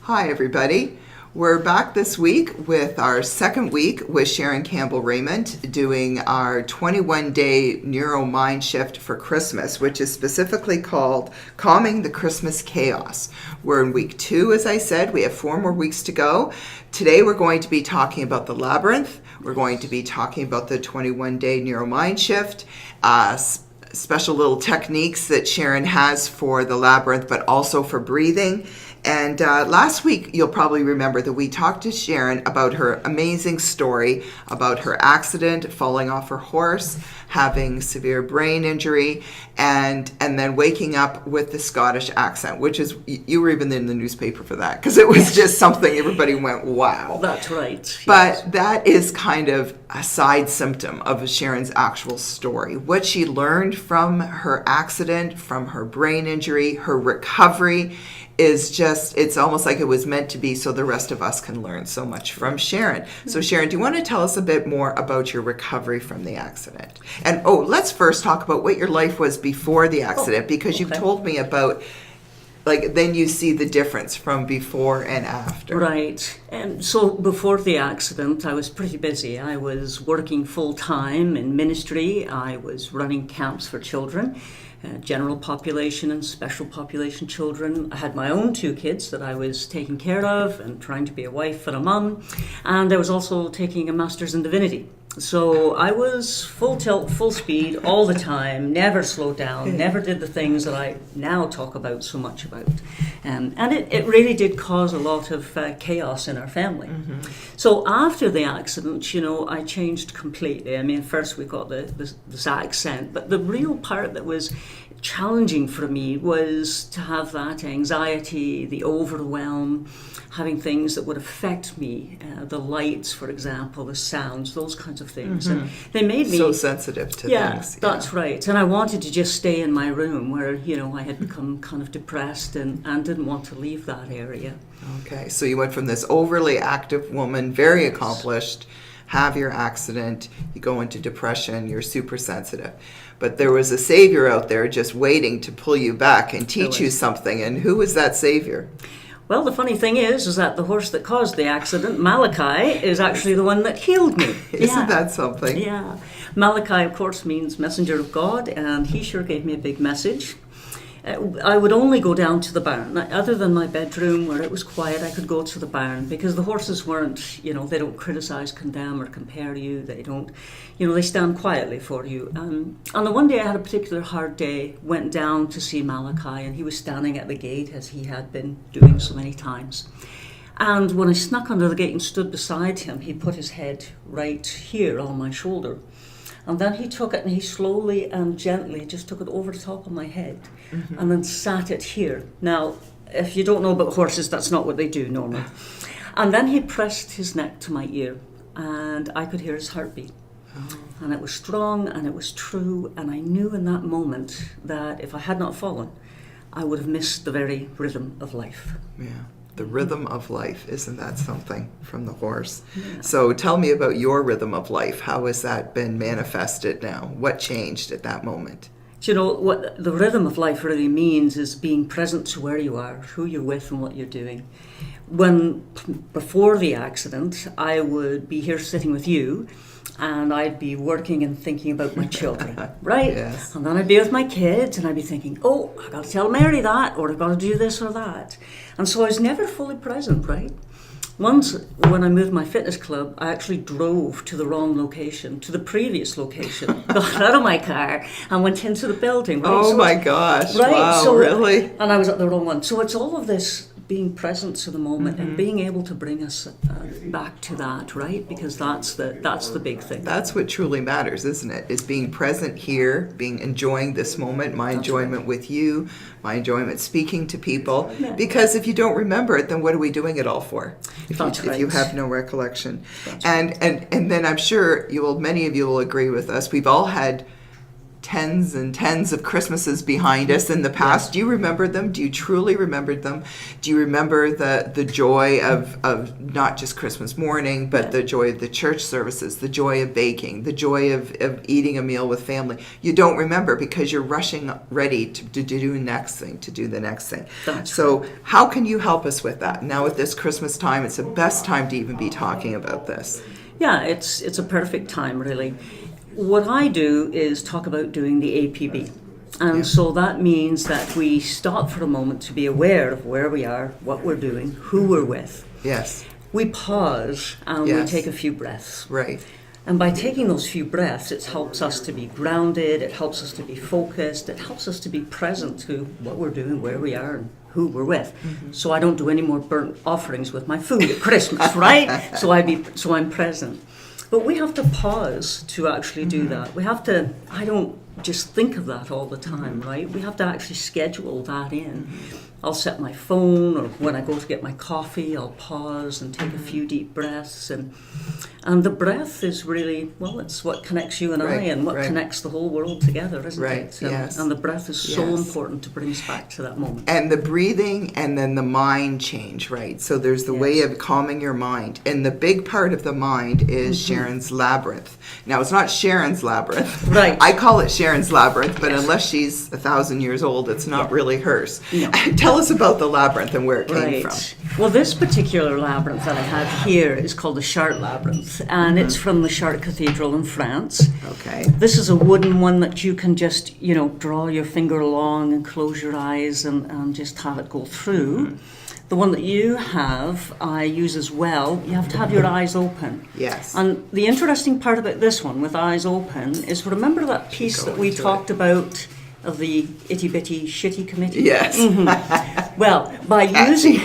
Hi, everybody. We're back this week with our second week with Sharon Campbell-Rayment doing our 21-day neuro mind shift for Christmas, which is specifically called Calming the Christmas Chaos. We're in week 2, as I said. We have 4 more weeks to go. Today we're going to be talking about the labyrinth. We're going to be talking about the 21-day neuro mind shift, special little techniques that Sharon has for the labyrinth, but also for breathing. And last week, you'll probably remember that we talked to Sharon about her amazing story about her accident, falling off her horse, having severe brain injury, and then waking up with the Scottish accent, which is, you were even in the newspaper for that, because it was just something everybody went, wow. That's right. But that is kind of a side symptom of Sharon's actual story. What she learned from her accident, from her brain injury, her recovery, is just, it's almost like it was meant to be so the rest of us can learn so much from Sharon. So Sharon, do you want to tell us a bit more about your recovery from the accident? And let's first talk about what your life was before the accident, because you've told me about, like, then you see the difference from before and after. Right. And so before the accident, I was pretty busy. I was working full-time in ministry. I was running camps for children. General population and special population children. I had my own 2 kids that I was taking care of and trying to be a wife and a mum. And I was also taking a master's in divinity. So I was full tilt, full speed all the time, never slowed down, never did the things that I now talk about so much about. And it really did cause a lot of chaos in our family. Mm-hmm. So after the accident, I changed completely. I mean, first we got this accent, but the real part that was challenging for me was to have that anxiety, the overwhelm, having things that would affect me, the lights, for example, the sounds, those kinds of things. Mm-hmm. And they made me so sensitive to things. Yeah, that's right. And I wanted to just stay in my room where, I had become kind of depressed and didn't want to leave that area. Okay, so you went from this overly active woman, very accomplished, have your accident, you go into depression, you're super sensitive. But there was a savior out there just waiting to pull you back and teach you something. And who was that savior? Well, the funny thing is that the horse that caused the accident, Malachi, is actually the one that healed me. Isn't that something? Yeah. Malachi, of course, means messenger of God, and he sure gave me a big message. I would only go down to the barn. Other than my bedroom where it was quiet, I could go to the barn because the horses weren't, they don't criticize, condemn, or compare you. They don't, they stand quietly for you. And the one day I had a particular hard day, went down to see Malachi, and he was standing at the gate as he had been doing so many times. And when I snuck under the gate and stood beside him, he put his head right here on my shoulder. And then he took it and he slowly and gently just took it over the top of my head, mm-hmm. and then sat it here. Now, if you don't know about horses, that's not what they do normally. And then he pressed his neck to my ear, and I could hear his heartbeat. Oh. And it was strong and it was true, and I knew in that moment that if I had not fallen, I would have missed the very rhythm of life. Yeah. The rhythm of life, isn't that something from the horse? Yeah. So tell me about your rhythm of life. How has that been manifested now? What changed at that moment? What the rhythm of life really means is being present to where you are, who you're with, and what you're doing. Before the accident, I would be here sitting with you, and I'd be working and thinking about my children, right? Yes. And then I'd be with my kids, and I'd be thinking, I got to tell Mary that, or I've got to do this or that. And so I was never fully present, right? Once, when I moved my fitness club, I actually drove to the wrong location, to the previous location, got out of my car and went into the building. Right? Oh, so my gosh. Right? Wow, really? And I was at the wrong one. So it's all of this being present to the moment, mm-hmm. and being able to bring us back to that, right? Because that's the big thing. That's what truly matters, isn't it? Is being present here, enjoying this moment, my enjoyment with you, my enjoyment speaking to people. Yeah. Because if you don't remember it, then what are we doing it all for? If you have no recollection. And then I'm sure many of you will agree with us. We've all had tens and tens of Christmases behind us in the past. Do you remember them? Do you truly remember them? Do you remember the joy of not just Christmas morning, but the joy of the church services, the joy of baking, the joy of eating a meal with family? You don't remember because you're rushing ready to do the next thing, to do the next thing. So how can you help us with that? Now at this Christmas time, it's the best time to even be talking about this. Yeah, it's a perfect time, really. What I do is talk about doing the APB. And so that means that we stop for a moment to be aware of where we are, what we're doing, who we're with. Yes. We pause and we take a few breaths. Right. And by taking those few breaths, it helps us to be grounded, it helps us to be focused, it helps us to be present to what we're doing, where we are, and who we're with. So I don't do any more burnt offerings with my food at Christmas, right? So I'm present. But we have to pause to actually do that. We have to, I don't just think of that all the time, right? We have to actually schedule that in. I'll set my phone, or when I go to get my coffee, I'll pause and take a few deep breaths. And the breath is really, well, it's what connects you and I, and what connects the whole world together, isn't it? And the breath is so important to bring us back to that moment. And the breathing and then the mind change, right? So there's the way of calming your mind. And the big part of the mind is Sharons Labyrinth. Now, it's not Sharon's Labyrinth. Right. I call it Sharons Labyrinth, but unless she's 1,000 years old, it's not really hers. No. Tell us about the labyrinth and where it came from. Well, this particular labyrinth that I have here is called the Sharons Labyrinth, and it's from the Chartres Cathedral in France. Okay. This is a wooden one that you can just, draw your finger along and close your eyes and just have it go through. The one that you have, I use as well. You have to have your eyes open. Yes. And the interesting part about this one, with eyes open, is remember that piece that we talked about of the itty bitty shitty committee? Yes. Well, by using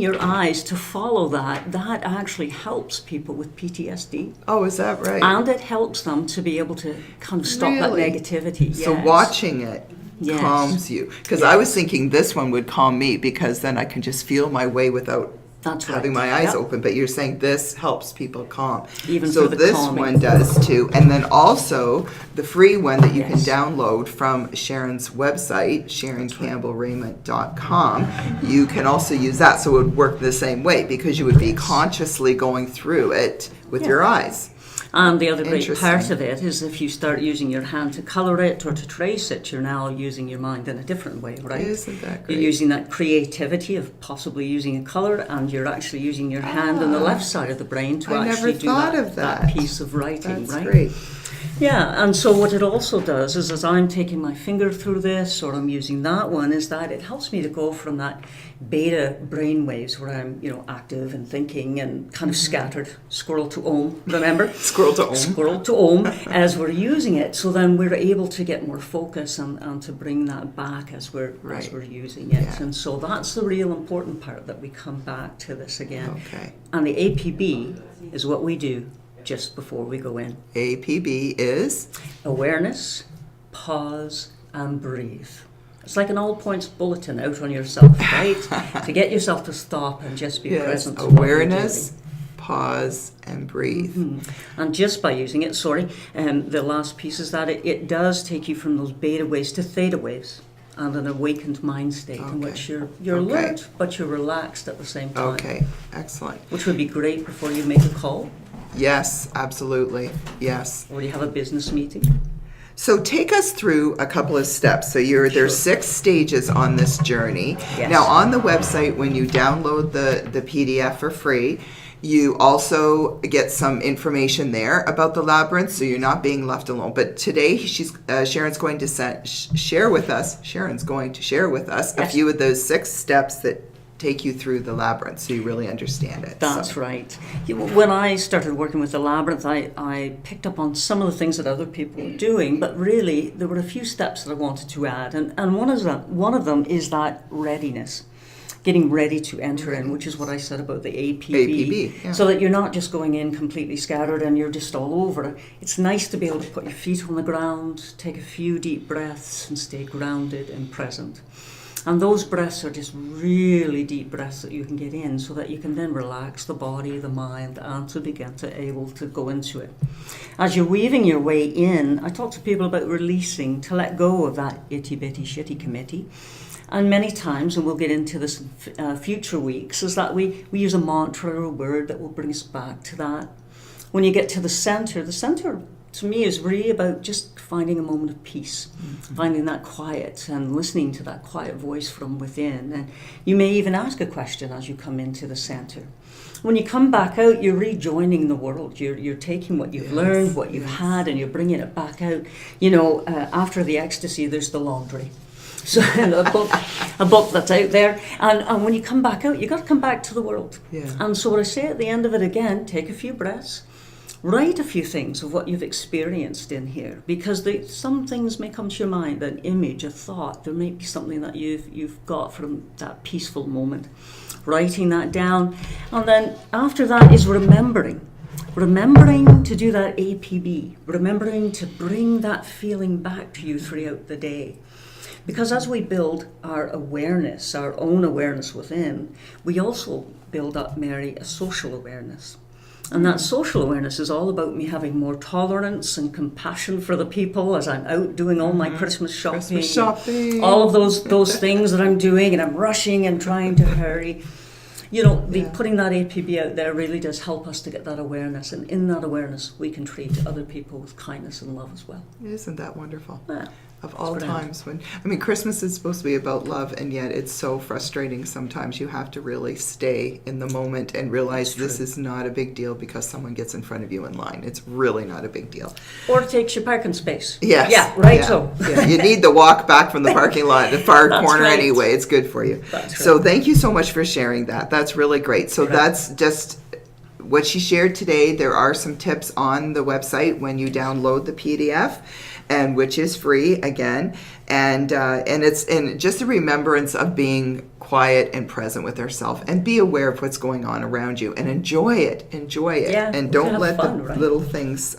your eyes to follow that actually helps people with PTSD. Oh, is that right? And it helps them to be able to kind of stop that negativity. So watching it calms you. Because I was thinking this one would calm me because then I can just feel my way without having my eyes open. But you're saying this helps people calm. Even so for the this calming. one does too. And then also the free one that you can download from Sharon's website, SharonCampbell-Rayment.com. You can also use that. So it would work the same way because you would be consciously going through it with your eyes. And the other great part of it is if you start using your hand to colour it or to trace it, you're now using your mind in a different way, right? Isn't that great? You're using that creativity of possibly using a colour, and you're actually using your hand on the left side of the brain to actually do that piece of writing, That's right? great. Yeah, and so what it also does is as I'm taking my finger through this or I'm using that one, is that it helps me to go from that beta brain waves where I'm, active and thinking and kind of scattered, squirrel to ohm, remember? Squirrel to ohm. Squirrel to ohm as we're using it. So then we're able to get more focus and to bring that back as we're using it. Yeah. And so that's the real important part, that we come back to this again. Okay. And the APB is what we do just before we go in. APB is? Awareness, pause, and breathe. It's like an all points bulletin out on yourself, right? To get yourself to stop and just be present. Awareness, pause, and breathe. And just by using it, the last piece is that it does take you from those beta waves to theta waves, and an awakened mind state in which you're alert, but you're relaxed at the same time. Okay, excellent. Which would be great before you make a call. Yes, absolutely. Yes. Or you have a business meeting. So take us through a couple of steps. So there's 6 stages on this journey. Yes. Now on the website, when you download the PDF for free, you also get some information there about the labyrinth, so you're not being left alone. But today, Sharon's going to share with us a few of those 6 steps that take you through the labyrinth, so you really understand it. That's right. When I started working with the labyrinth, I picked up on some of the things that other people were doing, but really there were a few steps that I wanted to add, and one of them is that readiness. Getting ready to enter in, which is what I said about the APB, so that you're not just going in completely scattered and you're just all over. It's nice to be able to put your feet on the ground, take a few deep breaths and stay grounded and present. And those breaths are just really deep breaths that you can get in so that you can then relax the body, the mind, and to begin to able to go into it. As you're weaving your way in, I talk to people about releasing, to let go of that itty bitty shitty committee. And many times, and we'll get into this in future weeks, is that we use a mantra or a word that will bring us back to that. When you get to the center to me is really about just finding a moment of peace, finding that quiet and listening to that quiet voice from within. And you may even ask a question as you come into the center. When you come back out, you're rejoining the world. You're taking what you've learned, what you've had, and you're bringing it back out. After the ecstasy, there's the laundry. So a book that's out there. And when you come back out, you've got to come back to the world. Yeah. And so what I say at the end of it again, take a few breaths. Write a few things of what you've experienced in here, because some things may come to your mind, an image, a thought. There may be something that you've got from that peaceful moment. Writing that down. And then after that is remembering to do that APB, remembering to bring that feeling back to you throughout the day. Because as we build our awareness, our own awareness within, we also build up, Mary, a social awareness. And that social awareness is all about me having more tolerance and compassion for the people as I'm out doing all my Christmas shopping. All of those things that I'm doing, and I'm rushing and trying to hurry. Putting that APB out there really does help us to get that awareness. And in that awareness, we can treat other people with kindness and love as well. Isn't that wonderful? Yeah. Of all times Christmas is supposed to be about love, and yet it's so frustrating sometimes. You have to really stay in the moment and realize this is not a big deal because someone gets in front of you in line. It's really not a big deal. Or takes your parking space. Yes. Yeah, right. Yeah. So you need the walk back from the parking lot, the far corner right. Anyway. It's good for you. That's so right. Thank you so much for sharing that. That's really great. So that's just what she shared today. There are some tips on the website when you download the PDF, and which is free again, and it's just a remembrance of being quiet and present with ourselves, and be aware of what's going on around you, and enjoy it, yeah, and don't let fun, the right? little things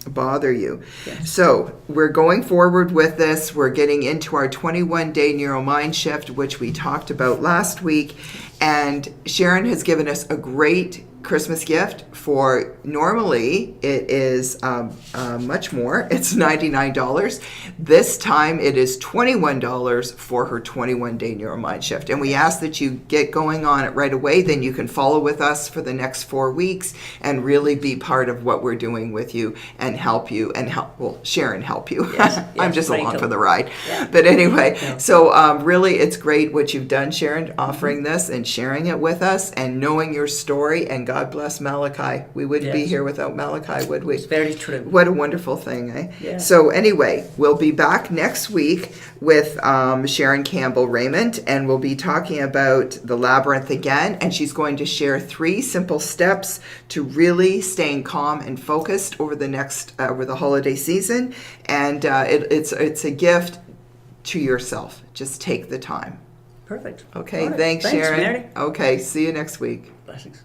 bother you. Yes. So we're going forward with this. We're getting into our 21-day Neuro Mind Shift, which we talked about last week, and Sharon has given us a great Christmas gift. For normally it is much more. It's $99. This time it is $21 for her 21-day Neuro Mind Shift, and we ask that you get going on it right away. Then you can follow with us for the next 4 weeks and really be part of what we're doing with you, and help you, and Sharon help you. Yes, I'm just along for the ride. Yeah. But anyway, so really it's great what you've done, Sharon, offering this and sharing it with us and knowing your story. And God bless Malachi. We wouldn't be here without Malachi, would we? It's very true. What a wonderful thing, eh? Yeah. So anyway, we'll be back next week with Sharon Campbell-Rayment, and we'll be talking about the labyrinth again, and she's going to share 3 simple steps to really staying calm and focused over the holiday season. And it's a gift to yourself. Just take the time. Perfect. Okay, right. thanks, Sharon. Mary. Okay, see you next week. Blessings.